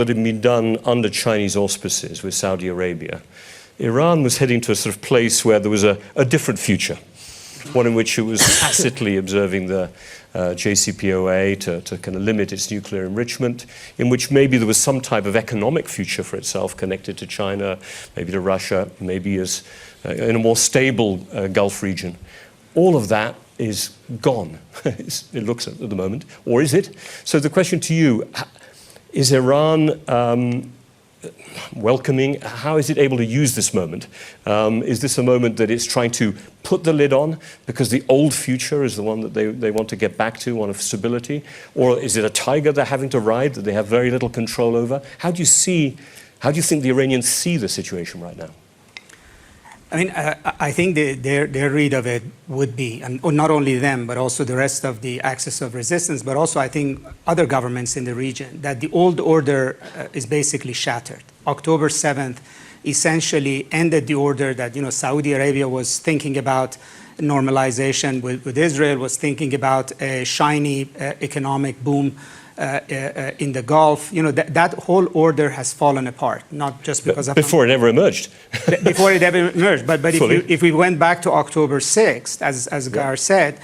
that had been done under Chinese auspices with Saudi Arabia, Iran was heading to a sort of place where there was a different future, one in which it was tacitly observing the JCPOA to kind of limit its nuclear enrichment, in which maybe there was some type of economic future for itself connected to China, maybe to Russia, maybe as in a more stable Gulf region. All of that is gone, it looks at the moment, or is it? So the question to you, is Iran welcoming? How is it able to use this moment? Is this a moment that it's trying to put the lid on because the old future is the one that they want to get back to, one of stability? Or is it a tiger they're having to ride that they have very little control over? How do you think the Iranians see the situation right now? I mean, I think their read of it would be, and not only them, but also the rest of the axis of resistance, but also I think other governments in the region, that the old order is basically shattered. October 7th essentially ended the order that, Saudi Arabia was thinking about normalization with Israel, was thinking about a shiny economic boom in the Gulf. That whole order has fallen apart, not just because of... Before it ever emerged. Before it ever emerged. But if we went back to October 6th, as Gar said,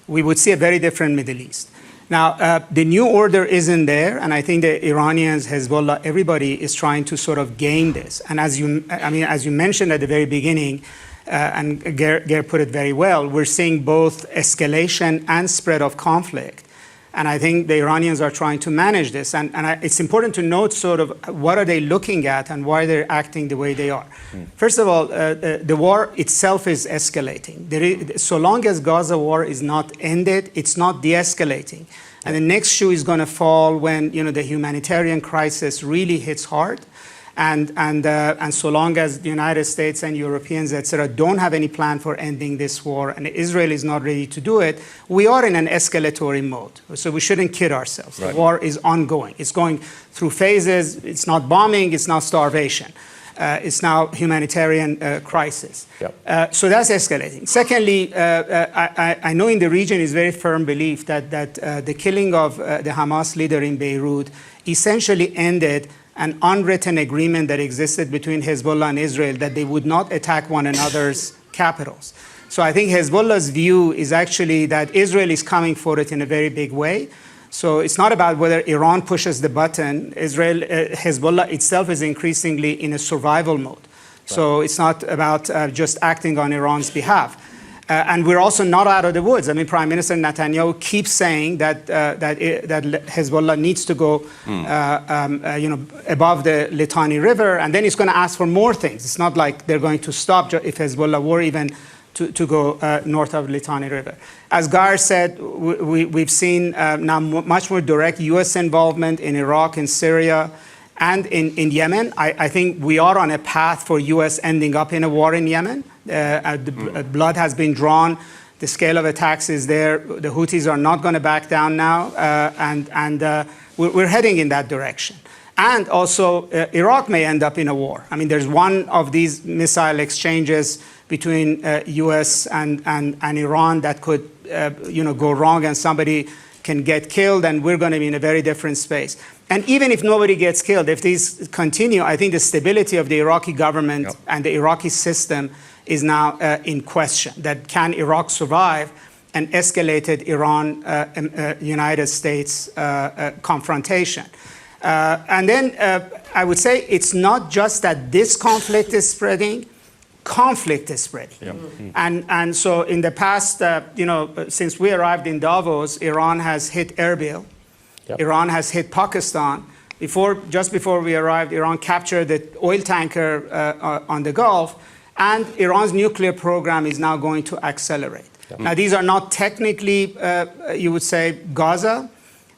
we would see a very different Middle East. Now, the new order isn't there, and I think the Iranians, Hezbollah, everybody is trying to sort of gain this. And as you mentioned at the very beginning, and Ger put it very well, we're seeing both escalation and spread of conflict. And I think the Iranians are trying to manage this. And it's important to note sort of what are they looking at and why they're acting the way they are. First of all, the war itself is escalating. So long as Gaza war is not ended, it's not de-escalating. And the next shoe is going to fall when the humanitarian crisis really hits hard. And so long as the United States and Europeans, etc., don't have any plan for ending this war, and Israel is not ready to do it, we are in an escalatory mode. So we shouldn't kid ourselves. Right. The war is ongoing. It's going through phases. It's not bombing. It's not starvation. It's now humanitarian crisis. Yep. So that's escalating. Secondly, I know in the region is very firm belief that the killing of the Hamas leader in Beirut essentially ended an unwritten agreement that existed between Hezbollah and Israel that they would not attack one another's capitals. So I think Hezbollah's view is actually that Israel is coming for it in a very big way. So it's not about whether Iran pushes the button. Hezbollah itself is increasingly in a survival mode. Right. So it's not about just acting on Iran's behalf. And we're also not out of the woods. I mean, Prime Minister Netanyahu keeps saying that Hezbollah needs to go, above the Litani River, and then he's going to ask for more things. It's not like they're going to stop if Hezbollah were even to go north of Litani River. As Gar said, we've seen now much more direct U.S. involvement in Iraq, in Syria, and in Yemen. I think we are on a path for U.S. ending up in a war in Yemen. Blood has been drawn. The scale of attacks is there. The Houthis are not going to back down now, and we're heading in that direction. And also, Iraq may end up in a war. I mean, there's one of these missile exchanges between U.S. and Iran that could, go wrong, and somebody can get killed, and we're going to be in a very different space. And even if nobody gets killed, if these continue, I think the stability of the Iraqi government and the Iraqi system is now in question. That can Iraq survive an escalated Iran-United States confrontation? And then I would say it's not just that this conflict is spreading, conflict is spreading. Yep. And so in the past, since we arrived in Davos, Iran has hit Erbil. Yep. Iran has hit Pakistan. Just before we arrived, Iran captured the oil tanker on the Gulf, and Iran's nuclear program is now going to accelerate. Yep. Now, these are not technically, you would say, Gaza,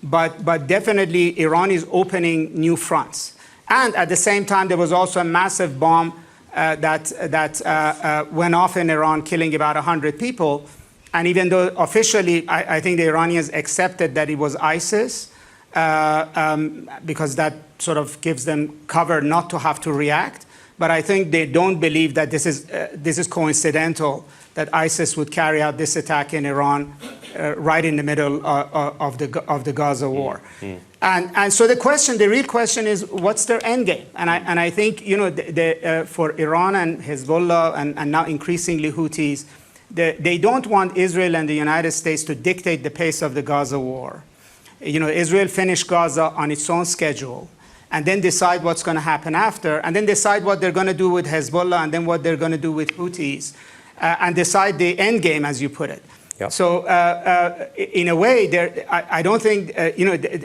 but definitely Iran is opening new fronts. And at the same time, there was also a massive bomb that went off in Iran, killing about 100 people. And even though officially, I think the Iranians accepted that it was ISIS, because that sort of gives them cover not to have to react. But I think they don't believe that this is coincidental that ISIS would carry out this attack in Iran right in the middle of the Gaza war. And so the real question is, what's their end game? And I think, for Iran and Hezbollah and now increasingly Houthis, they don't want Israel and the United States to dictate the pace of the Gaza war. Israel finish Gaza on its own schedule, and then decide what's going to happen after, and then decide what they're going to do with Hezbollah, and then what they're going to do with Houthis, and decide the end game, as you put it. Yep. So in a way, I don't think,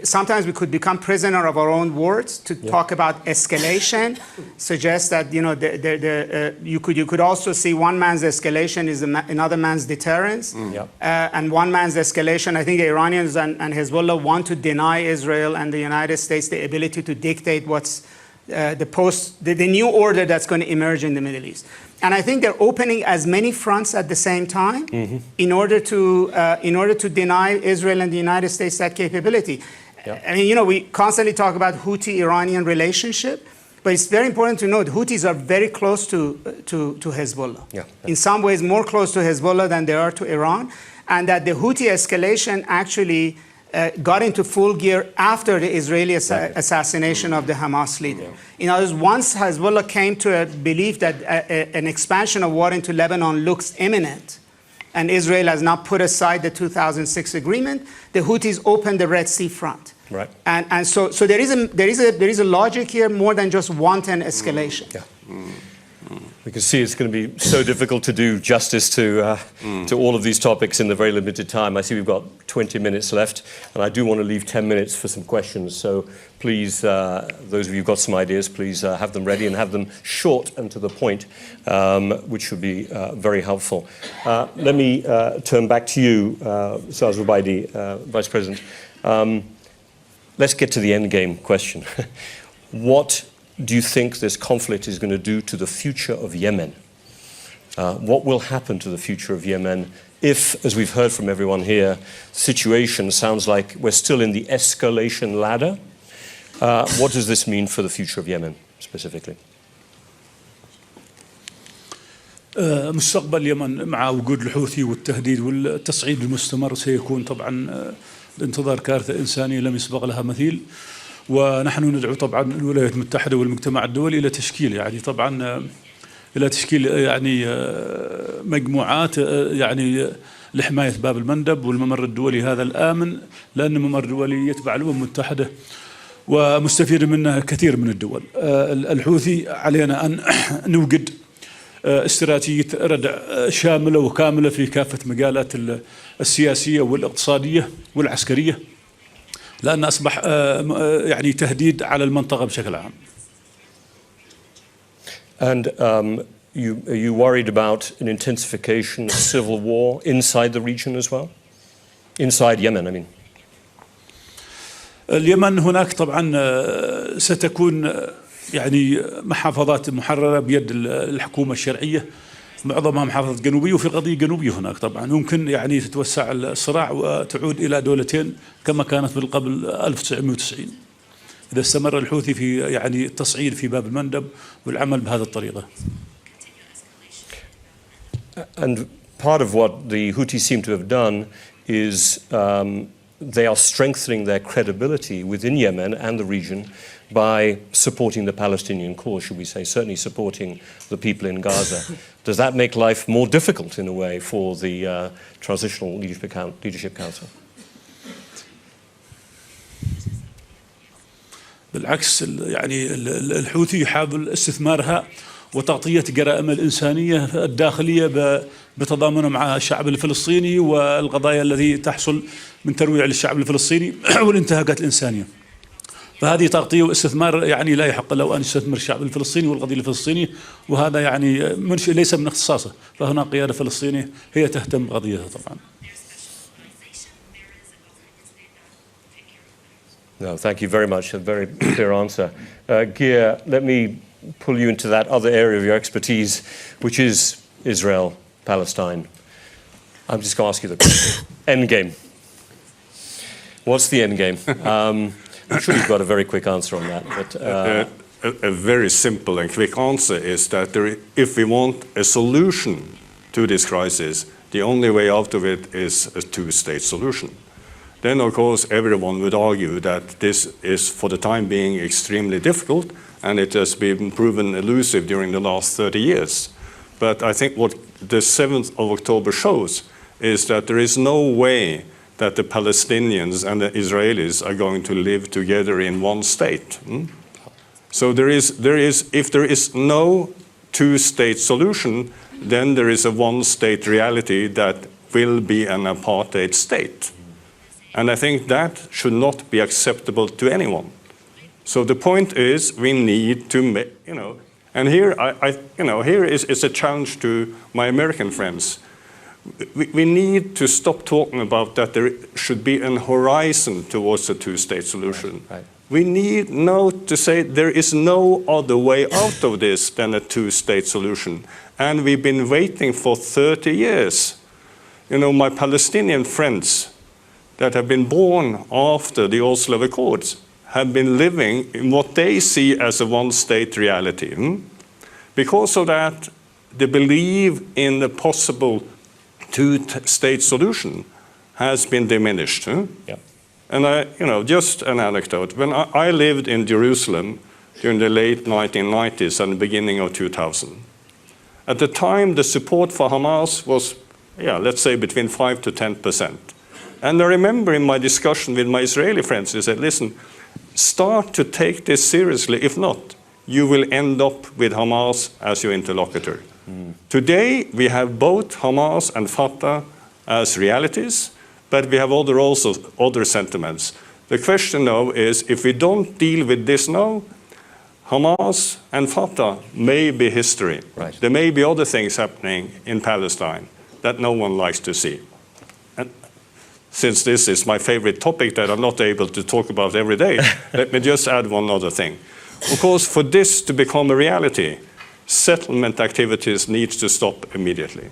sometimes we could become prisoner of our own words to talk about escalation, suggest that, you could also see one man's escalation is another man's deterrence. Yep. And one man's escalation, I think the Iranians and Hezbollah want to deny Israel and the United States the ability to dictate what's the new order that's going to emerge in the Middle East. And I think they're opening as many fronts at the same time in order to deny Israel and the United States that capability. Yep. I mean, we constantly talk about Houthi-Iranian relationship, but it's very important to note Houthis are very close to Hezbollah. Yeah. In some ways, more close to Hezbollah than they are to Iran, and that the Houthi escalation actually got into full gear after the Israeli assassination of the Hamas leader. Yeah. In other words, once Hezbollah came to a belief that an expansion of war into Lebanon looks imminent, and Israel has not put aside the 2006 agreement, the Houthis opened the Red Sea front. Right. And so there is a logic here more than just wanton escalation. Yeah. We can see it's going to be so difficult to do justice to all of these topics in the very limited time. I see we've got 20 minutes left, and I do want to leave 10 minutes for some questions. So please, those of you who've got some ideas, please have them ready and have them short and to the point, which should be very helpful. Let me turn back to you, Saad Zubaidi, Vice President. Let's get to the end game question. What do you think this conflict is going to do to the future of Yemen? What will happen to the future of Yemen if, as we've heard from everyone here, the situation sounds like we're still in the escalation ladder? What does this mean for the future of Yemen specifically? مستقبل اليمن مع وجود الحوثي والتهديد والتصعيد المستمر سيكون طبعا بانتظار كارثة إنسانية لم يسبق لها مثيل. ونحن ندعو طبعا الولايات المتحدة والمجتمع الدولي إلى تشكيل مجموعات لحماية باب المندب والممر الدولي هذا الآمن، لأن الممر الدولي يتبع الأمم المتحدة ومستفيد منه كثير من الدول. الحوثي علينا أن نوجد استراتيجية ردع شاملة وكاملة في كافة مجالات السياسية والاقتصادية والعسكرية، لأن أصبح تهديد على المنطقة بشكل عام. And are you worried about an intensification of civil war inside the region as well? Inside Yemen, I mean. اليمن هناك طبعا ستكون محافظات محررة بيد الحكومة الشرعية، معظمها محافظات جنوبية، وفي قضية جنوبية هناك طبعا ممكن تتوسع الصراع وتعود إلى دولتين كما كانت من قبل 1990 إذا استمر الحوثي في التصعيد في باب المندب والعمل بهذه الطريقة. And part of what the Houthis seem to have done is they are strengthening their credibility within Yemen and the region by supporting the Palestinian cause, should we say, certainly supporting the people in Gaza. Does that make life more difficult in a way for the Transitional Leadership Council? بالعكس الحوثي يحاول استثمارها وتغطية جرائم الإنسانية الداخلية بتضامنه مع الشعب الفلسطيني والقضايا التي تحصل من ترويع للشعب الفلسطيني والانتهاكات الإنسانية. فهذه تغطية واستثمار لا يحق له أن يستثمر الشعب الفلسطيني والقضية الفلسطينية، وهذا ليس من اختصاصه، فهنا قيادة فلسطينية هي تهتم بقضيتها طبعا. No, thank you very much. A very clear answer. Geir, let me pull you into that other area of your expertise, which is Israel, Palestine. I'm just going to ask you the question. End game. What's the end game? I'm sure you've got a very quick answer on that. But, a very simple and quick answer is that if we want a solution to this crisis, the only way out of it is a two-state solution. Then, of course, everyone would argue that this is, for the time being, extremely difficult, and it has been proven elusive during the last 30 years. But I think what the 7th of October shows is that there is no way that the Palestinians and the Israelis are going to live together in one state. So if there is no two-state solution, then there is a one-state reality that will be an apartheid state. And I think that should not be acceptable to anyone. So the point is, we need to make, and here here is a challenge to my American friends. We need to stop talking about that there should be an horizon towards a two-state solution. Right. We need now to say there is no other way out of this than a two-state solution. And we've been waiting for 30 years. My Palestinian friends that have been born after the Oslo Accords have been living in what they see as a one-state reality. Because of that, the belief in the possible two-state solution has been diminished. Yeah. And just an anecdote. When I lived in Jerusalem during the late 1990s and the beginning of 2000, at the time the support for Hamas was, let's say between 5 to 10%. And I remember in my discussion with my Israeli friends, they said, listen, start to take this seriously. If not, you will end up with Hamas as your interlocutor. Today, we have both Hamas and Fatah as realities, but we have also other sentiments. The question now is, if we don't deal with this now, Hamas and Fatah may be history. Right. There may be other things happening in Palestine that no one likes to see. And since this is my favorite topic that I'm not able to talk about every day, let me just add one other thing. Of course, for this to become a reality, settlement activities need to stop immediately.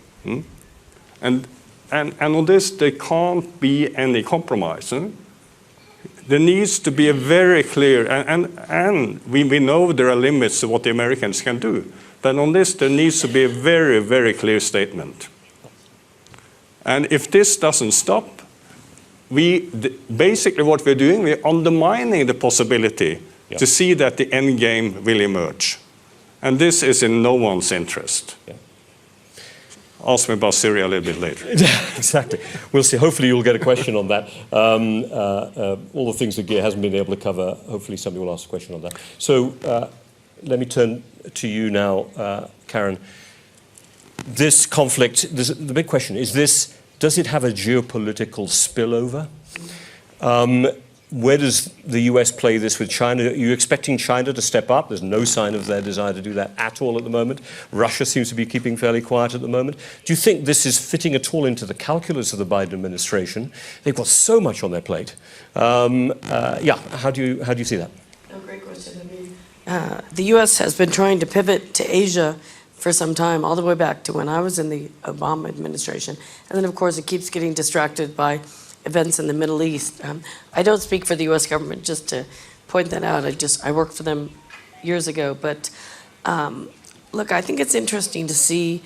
And on this, there can't be any compromise. There needs to be a very clear, and we know there are limits to what the Americans can do, but on this, there needs to be a very, very clear statement. And if this doesn't stop, basically what we're doing, we're undermining the possibility to see that the end game will emerge. And this is in no one's interest. Yeah. Ask me about Syria a little bit later. Exactly. We'll see. Hopefully you'll get a question on that. All the things that Geir hasn't been able to cover, hopefully somebody will ask a question on that. So let me turn to you now, Karen. This conflict, the big question is this, does it have a geopolitical spillover? Where does the US play this with China? Are you expecting China to step up? There's no sign of their desire to do that at all at the moment. Russia seems to be keeping fairly quiet at the moment. Do you think this is fitting at all into the calculus of the Biden administration? They've got so much on their plate. How do you see that? No, great question. The US has been trying to pivot to Asia for some time, all the way back to when I was in the Obama administration. And then, of course, it keeps getting distracted by events in the Middle East. I don't speak for the U.S. government, just to point that out. I worked for them years ago. But look, I think it's interesting to see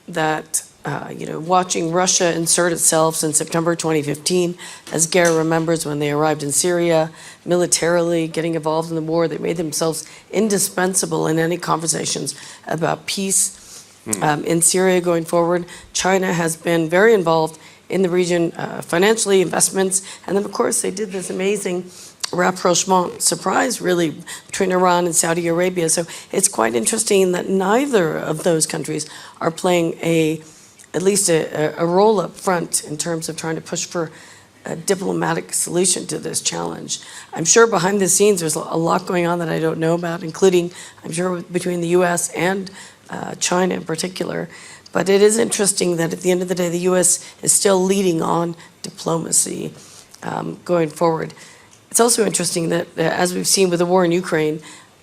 that, watching Russia insert itself since September 2015, as Geir remembers when they arrived in Syria, militarily getting involved in the war, they made themselves indispensable in any conversations about peace in Syria going forward. China has been very involved in the region, financially, investments, and then of course they did this amazing rapprochement surprise really between Iran and Saudi Arabia. So it's quite interesting that neither of those countries are playing at least a role up front in terms of trying to push for a diplomatic solution to this challenge. I'm sure behind the scenes there's a lot going on that I don't know about, including, I'm sure, between the US and China in particular. But it is interesting that at the end of the day, the U.S. is still leading on diplomacy going forward. It's also interesting that, as we've seen with the war in Ukraine,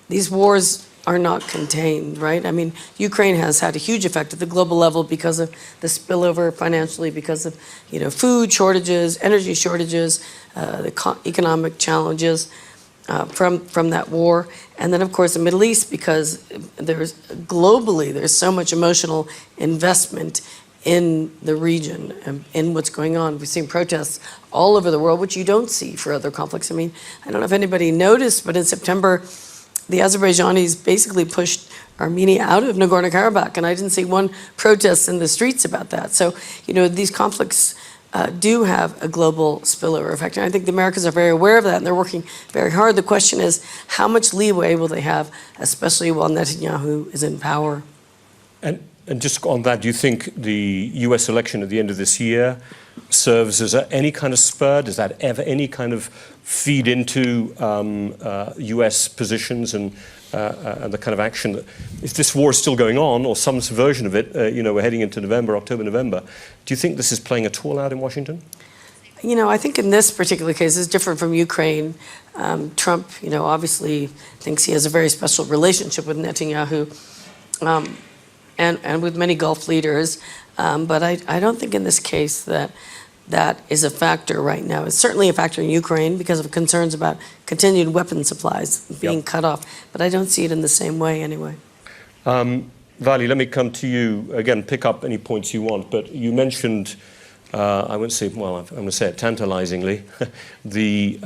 these wars are not contained, right? I mean, Ukraine has had a huge effect at the global level because of the spillover financially, because of food shortages, energy shortages, the economic challenges. from that war. And then, of course, the Middle East, because globally there's so much emotional investment in the region and in what's going on. We've seen protests all over the world, which you don't see for other conflicts. I mean, I don't know if anybody noticed, but in September, the Azerbaijanis basically pushed Armenia out of Nagorno-Karabakh, and I didn't see one protest in the streets about that. So, these conflicts do have a global spillover effect, and I think the Americans are very aware of that, and they're working very hard. The question is, how much leeway will they have, especially while Netanyahu is in power? And just on that, do you think the US election at the end of this year serves as any kind of spur? Does that ever any kind of feed into US positions and the kind of action that, if this war is still going on, or some version of it, we're heading into October, November, do you think this is playing at all out in Washington? I think in this particular case, it's different from Ukraine. Trump, obviously thinks he has a very special relationship with Netanyahu. And with many Gulf leaders, but I don't think in this case that is a factor right now. It's certainly a factor in Ukraine because of concerns about continued weapon supplies being cut off, but I don't see it in the same way anyway. Vali, let me come to you again, pick up any points you want, but you mentioned, I won't say, well, I'm going to say it tantalizingly, the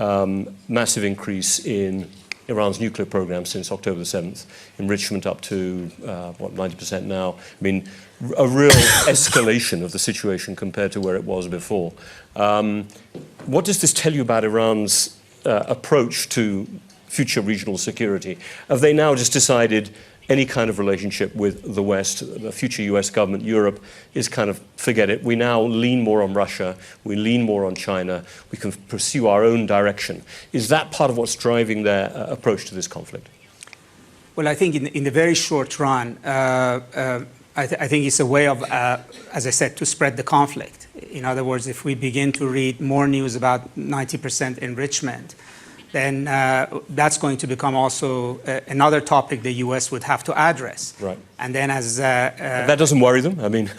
massive increase in Iran's nuclear program since October the 7th, enrichment up to, 90% now. I mean, a real escalation of the situation compared to where it was before. What does this tell you about Iran's approach to future regional security? Have they now just decided any kind of relationship with the West, the future US government, Europe, is kind of, forget it. We now lean more on Russia, we lean more on China, we can pursue our own direction. Is that part of what's driving their approach to this conflict? Well, I think in the very short run, I think it's a way of, as I said, to spread the conflict. In other words, if we begin to read more news about 90% enrichment, then that's going to become also another topic the U.S. would have to address. Right. And then as that doesn't worry them. I mean,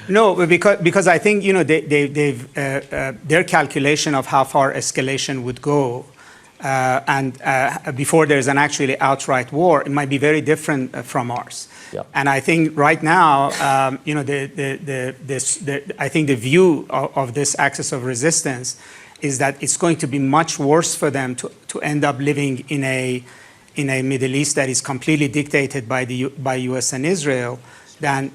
no, because I think they've their calculation of how far escalation would go, and before there's an actually outright war, it might be very different from ours. Yeah. And I think right now, I think the view of this axis of resistance is that it's going to be much worse for them to end up living in a Middle East that is completely dictated by U.S. and Israel than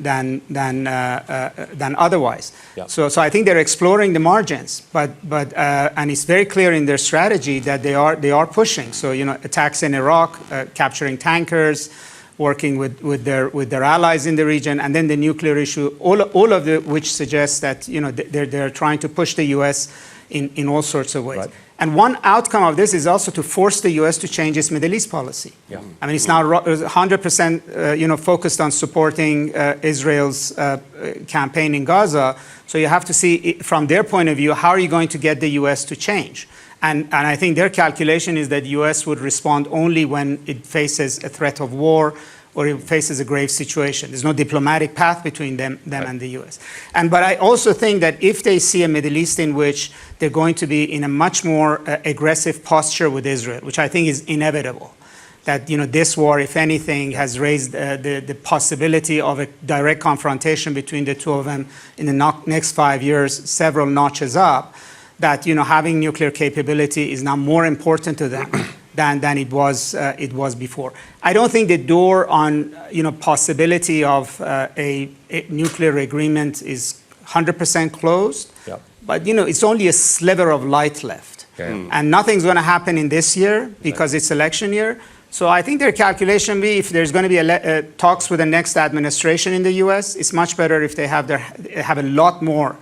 otherwise. Yeah. So I think they're exploring the margins, but and it's very clear in their strategy that they are pushing. So attacks in Iraq, capturing tankers, working with their allies in the region, and then the nuclear issue. All of which suggests that they're trying to push the U.S. in all sorts of ways. Right. And one outcome of this is also to force the U.S. to change its Middle East policy. Yeah. I mean, it's now 100% focused on supporting Israel's campaign in Gaza. So you have to see, from their point of view, how are you going to get the U.S. to change? And I think their calculation is that the U.S. would respond only when it faces a threat of war or it faces a grave situation. There's no diplomatic path between them and the U.S. But I also think that if they see a Middle East in which they're going to be in a much more aggressive posture with Israel, which I think is inevitable, that this war, if anything, has raised the possibility of a direct confrontation between the two of them in the next 5 years, several notches up, that having nuclear capability is now more important to them than it was before. I don't think the door on possibility of a nuclear agreement is 100% closed. Yeah. But it's only a sliver of light left, and nothing's going to happen in this year because it's election year. So I think their calculation be if there's going to be talks with the next administration in the U.S., it's much better if they have a lot more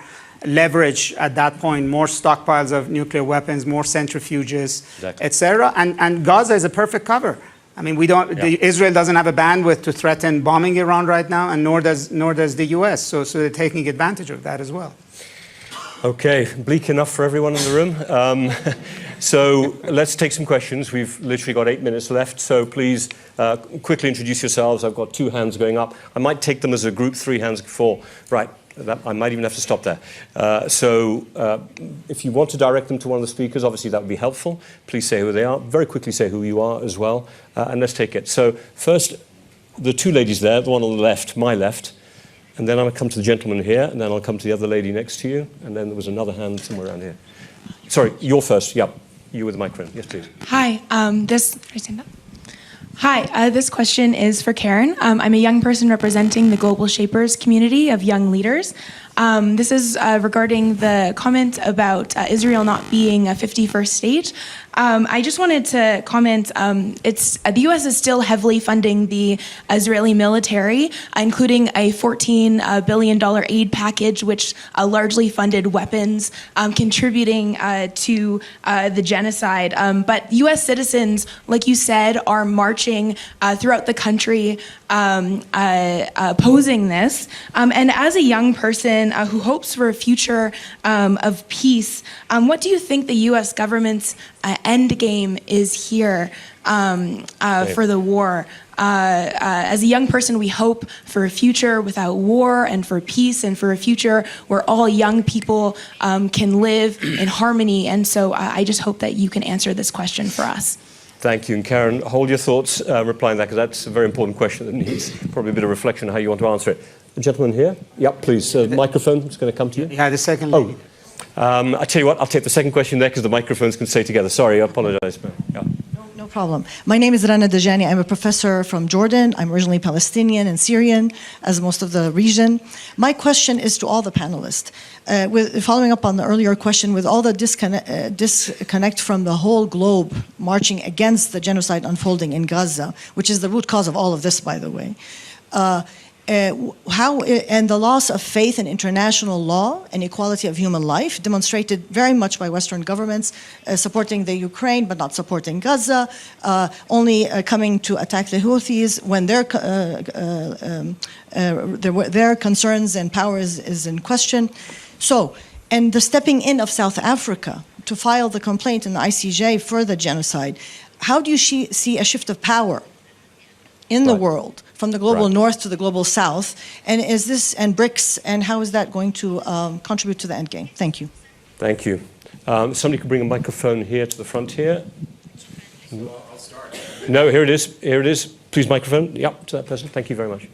leverage at that point, more stockpiles of nuclear weapons, more centrifuges, exactly, etc. And Gaza is a perfect cover. I mean, Israel doesn't have a bandwidth to threaten bombing Iran right now, and nor does the U.S. So they're taking advantage of that as well. Okay, bleak enough for everyone in the room. So let's take some questions. We've literally got 8 minutes left. So please quickly introduce yourselves. I've got 2 hands going up. I might take them as a group, 3 hands, 4. Right. I might even have to stop there. So if you want to direct them to one of the speakers, obviously that would be helpful. Please say who they are. Very quickly say who you are as well. And let's take it. So first, the two ladies there, the one on the left, my left. And then I'll come to the gentleman here. And then I'll come to the other lady next to you. And then there was another hand somewhere around here. Sorry, you're first. Yep. You with the microphone. Yes, please. Hi. Hi, this question is for Karen. I'm a young person representing the Global Shapers community of young leaders. This is regarding the comment about Israel not being a 51st state. I just wanted to comment, the U.S. is still heavily funding the Israeli military, including a $14 billion aid package, which largely funded weapons, contributing to the genocide. But U.S. citizens, like you said, are marching throughout the country opposing this. And as a young person who hopes for a future of peace, what do you think the U.S. government's end game is here for the war? As a young person, we hope for a future without war and for peace and for a future where all young people can live in harmony. And so I just hope that you can answer this question for us. Thank you. And Karen, hold your thoughts replying that, because that's a very important question that needs probably a bit of reflection on how you want to answer it. The gentleman here. Yep, please. The microphone is going to come to you. Yeah, the second lady. I tell you what, I'll take the second question there because the microphones can stay together. Sorry, I apologize. Yeah. No problem. My name is Rana Dajani. I'm a professor from Jordan. I'm originally Palestinian and Syrian, as most of the region. My question is to all the panelists. Following up on the earlier question, with all the disconnect from the whole globe marching against the genocide unfolding in Gaza, which is the root cause of all of this, by the way, and the loss of faith in international law and equality of human life, demonstrated very much by Western governments supporting the Ukraine but not supporting Gaza, only coming to attack the Houthis when their concerns and power is in question. So, and the stepping in of South Africa to file the complaint in the ICJ for the genocide, how do you see a shift of power in the world, from the global north to the global south, and is this, and BRICS, and how is that going to contribute to the end game? Thank you. Thank you. Somebody could bring a microphone here to the front here. I'll start. No, here it is. Here it is. Please, microphone. Yep, to that person. Thank you very much.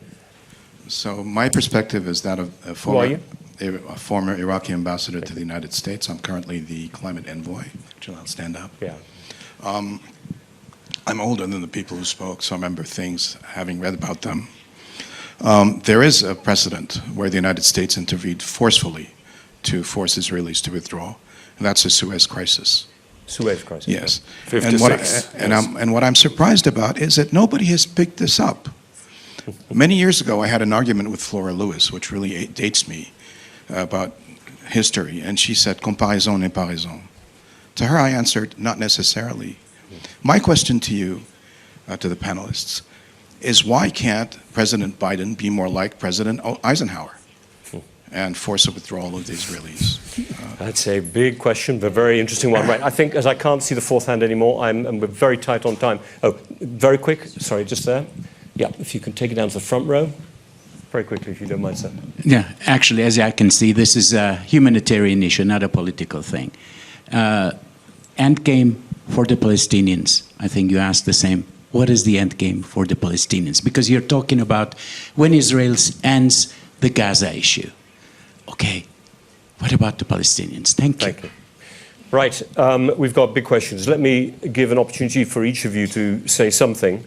So my perspective is that of a former Iraqi ambassador to the United States. I'm currently the climate envoy. Jill, I'll stand up. Yeah. I'm older than the people who spoke, so I remember things, having read about them. There is a precedent where the United States intervened forcefully to force Israelis to withdraw, and that's the Suez Crisis. Suez Crisis. Yes. 56. And what I'm surprised about is that nobody has picked this up. Many years ago, I had an argument with Flora Lewis, which really dates me, about history, and she said, comparaison n'est pas raison. To her, I answered, not necessarily. My question to you, to the panelists, is why can't President Biden be more like President Eisenhower and force a withdrawal of the Israelis? That's a big question, but a very interesting one. Right, I think as I can't see the fourth hand anymore, we're very tight on time. Oh, very quick, sorry, just there. Yeah, if you can take it down to the front row. Very quickly, if you don't mind, sir. Yeah, actually, as I can see, this is a humanitarian issue, not a political thing. End game for the Palestinians. I think you asked the same. What is the end game for the Palestinians? Because you're talking about when Israel ends the Gaza issue. Okay, what about the Palestinians? Thank you. Right, we've got big questions. Let me give an opportunity for each of you to say something,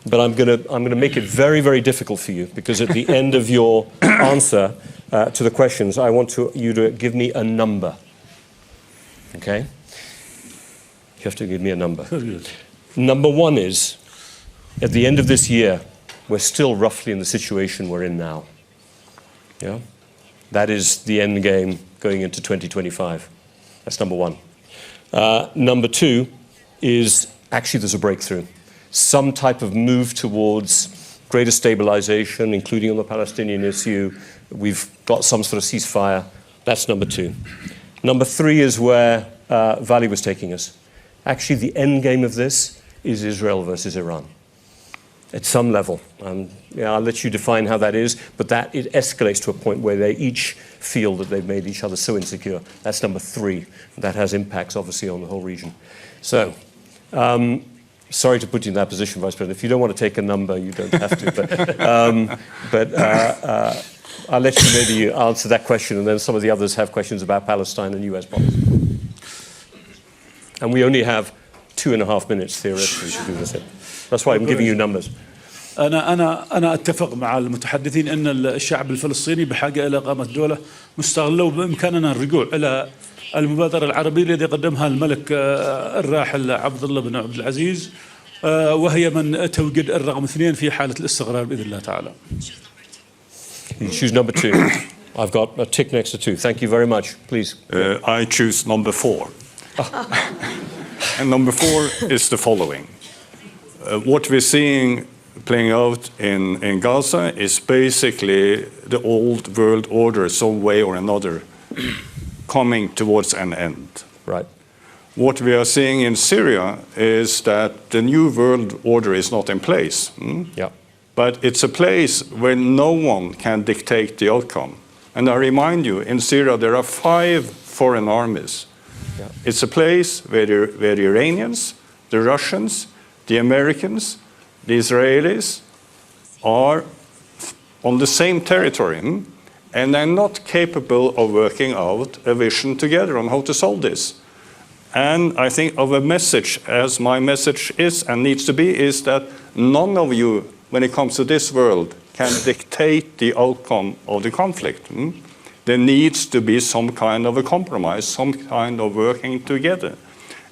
but I'm gonna make it very, very difficult for you, because at the end of your answer to the questions, I want you to give me a number. Okay? You have to give me a number. Number one is, at the end of this year, we're still roughly in the situation we're in now. Yeah? That is the end game going into 2025. That's number one. Number two is, actually there's a breakthrough. Some type of move towards greater stabilization, including on the Palestinian issue. We've got some sort of ceasefire. That's number two. Number three is where Vali was taking us. Actually, the end game of this is Israel versus Iran. at some level. Yeah, I'll let you define how that is, but that it escalates to a point where they each feel that they've made each other so insecure. That's number 3. That has impacts, obviously, on the whole region. So, sorry to put you in that position, Vice President. If you don't want to take a number, you don't have to. But I'll let you maybe answer that question, and then some of the others have questions about Palestine and US policy. And we only have 2.5 minutes theoretically to do this in. That's why I'm giving you numbers. أنا أتفق مع المتحدثين أن الشعب الفلسطيني بحاجة إلى إقامة دولة مستقلة، وبإمكاننا الرجوع إلى المبادرة العربية التي قدمها الملك الراحل عبد الله بن عبد العزيز، وهي من توجد الرقم 2 في حالة الاستقرار بإذن الله تعالى. You choose number 2. I've got a tick next to 2. Thank you very much. Please. I choose number 4. And number 4 is the following. What we're seeing playing out in Gaza is basically the old world order, some way or another, coming towards an end. Right. What we are seeing in Syria is that the new world order is not in place. Yeah. But it's a place where no one can dictate the outcome. And I remind you, in Syria there are 5 foreign armies. Yeah. It's a place where the Iranians, the Russians, the Americans, the Israelis are on the same territory, and they're not capable of working out a vision together on how to solve this. And I think our message, as my message is and needs to be, is that none of you, when it comes to this world, can dictate the outcome of the conflict. There needs to be some kind of a compromise, some kind of working together.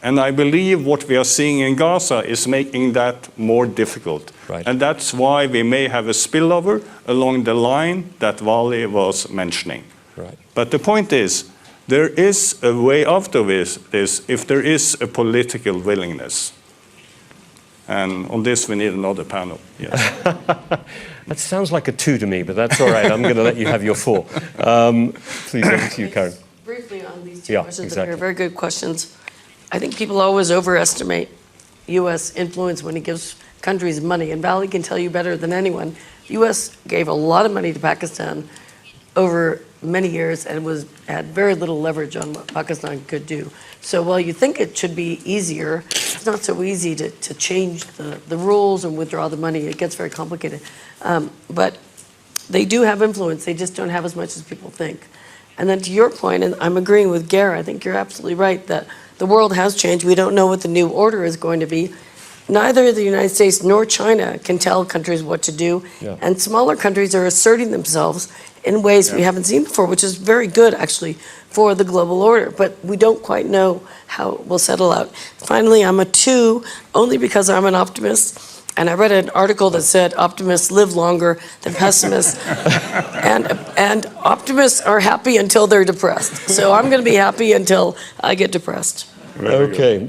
And I believe what we are seeing in Gaza is making that more difficult. Right. And that's why we may have a spillover along the line that Wally was mentioning. Right. But the point is, there is a way out of this if there is a political willingness. And on this, we need another panel. Yes. That sounds like a 2 to me, but that's all right. I'm going to let you have your 4. Please, over to you, Karen. Briefly on these 2 questions, they're very good questions. I think people always overestimate U.S. influence when he gives countries money, and Valley can tell you better than anyone. The U.S. gave a lot of money to Pakistan over many years and had very little leverage on what Pakistan could do. So while you think it should be easier, it's not so easy to change the rules and withdraw the money. It gets very complicated. But they do have influence. They just don't have as much as people think. And then to your point, and I'm agreeing with Gare, I think you're absolutely right that the world has changed. We don't know what the new order is going to be. Neither the United States nor China can tell countries what to do. Yeah. And smaller countries are asserting themselves in ways we haven't seen before, which is very good, actually, for the global order. But we don't quite know how it will settle out. Finally, I'm a 2, only because I'm an optimist. And I read an article that said optimists live longer than pessimists. and optimists are happy until they're depressed. So I'm going to be happy until I get depressed. Okay.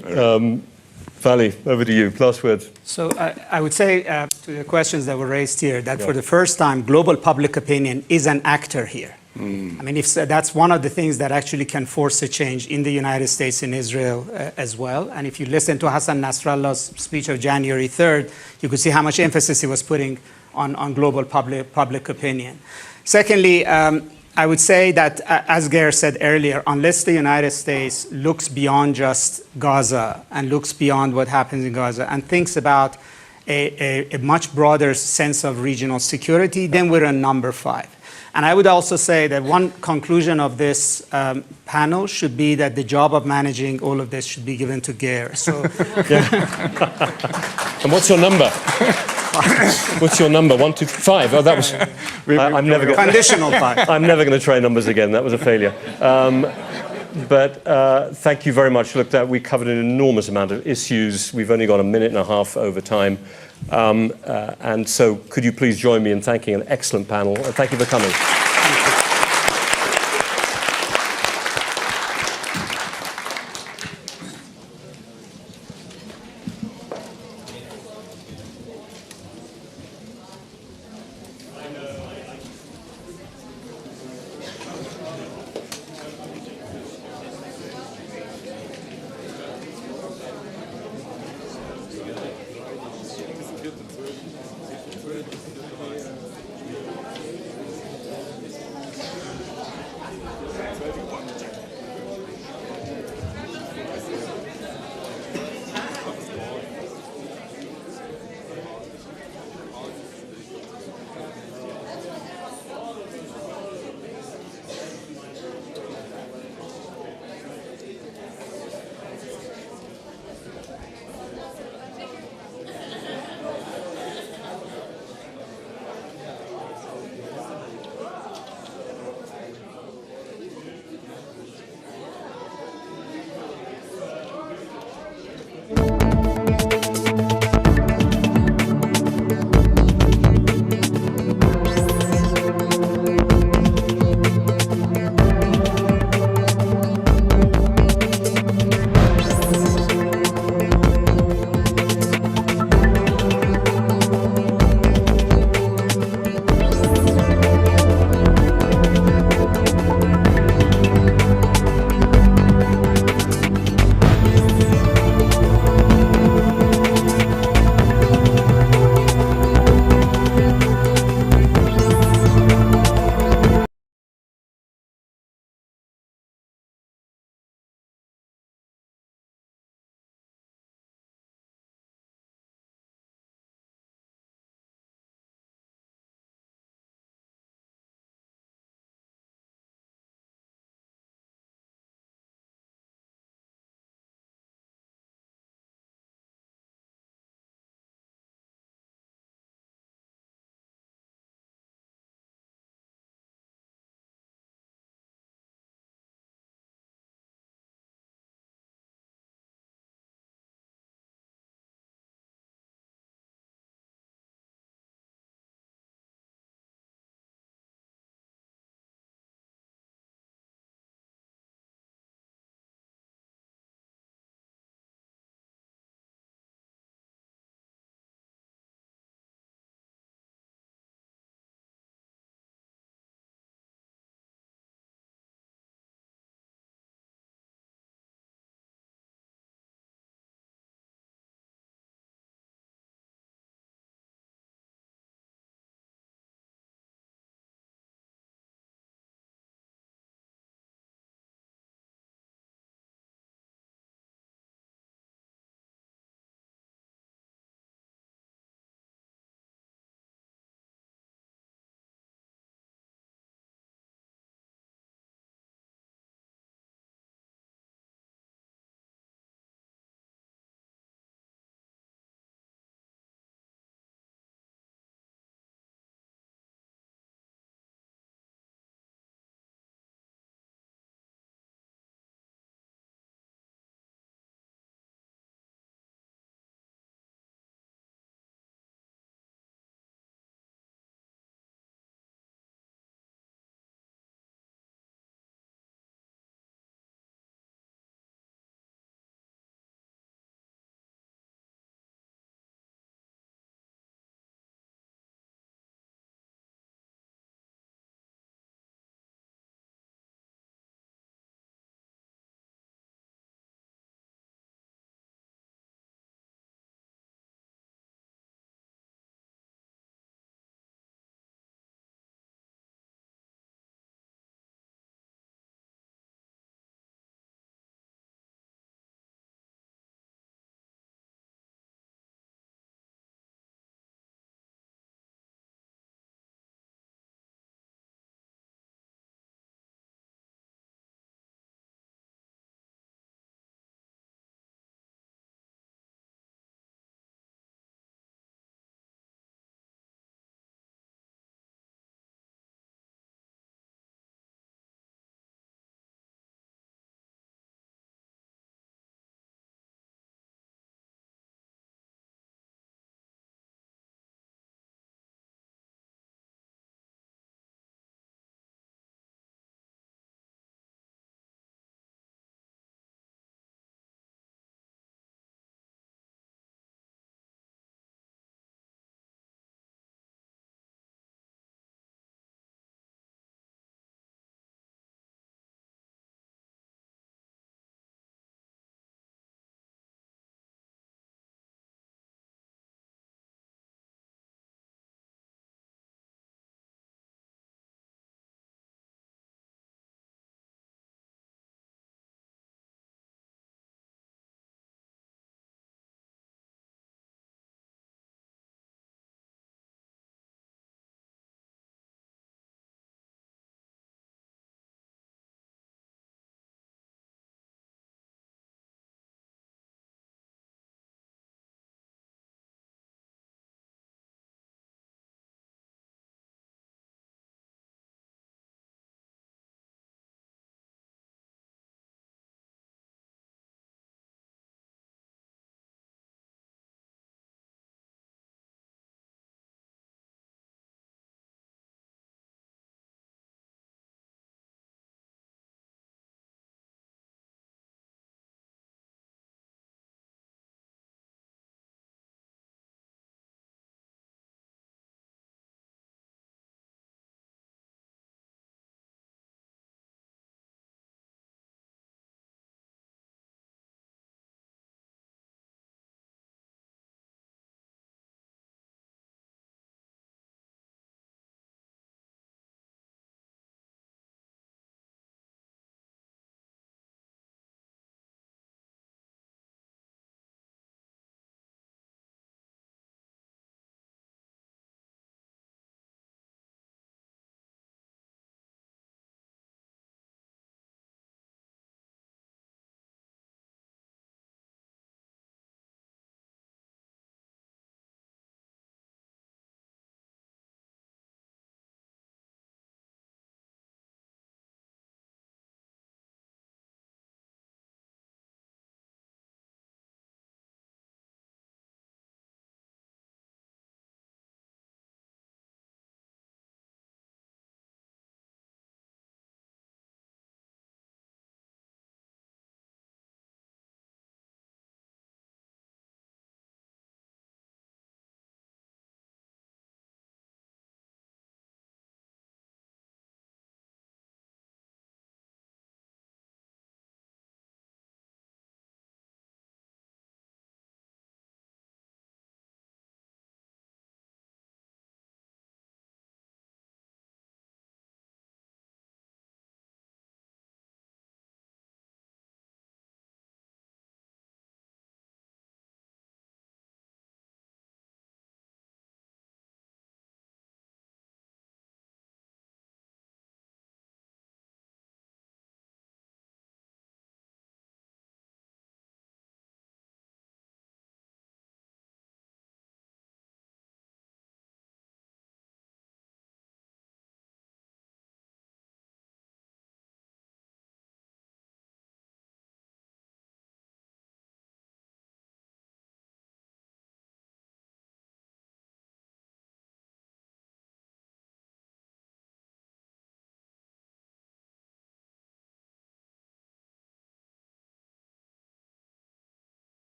Valley, over to you. Last words. So I would say to the questions that were raised here that for the first time, global public opinion is an actor here. I mean, that's one of the things that actually can force a change in the United States and Israel as well. And if you listen to Hassan Nasrallah's speech of January 3rd, you could see how much emphasis he was putting on global public opinion. Secondly, I would say that, as Gare said earlier, unless the United States looks beyond just Gaza and looks beyond what happens in Gaza and thinks about a much broader sense of regional security, then we're on number 5. And I would also say that one conclusion of this panel should be that the job of managing all of this should be given to Gare. So, And what's your number? What's your number? 1, 2, 5. Oh, that was. I'm never gonna, conditional 5. I'm never going to try numbers again. That was a failure. But thank you very much. Look, we covered an enormous amount of issues. We've only got a minute and a half over time. And so could you please join me in thanking an excellent panel. Thank you for coming.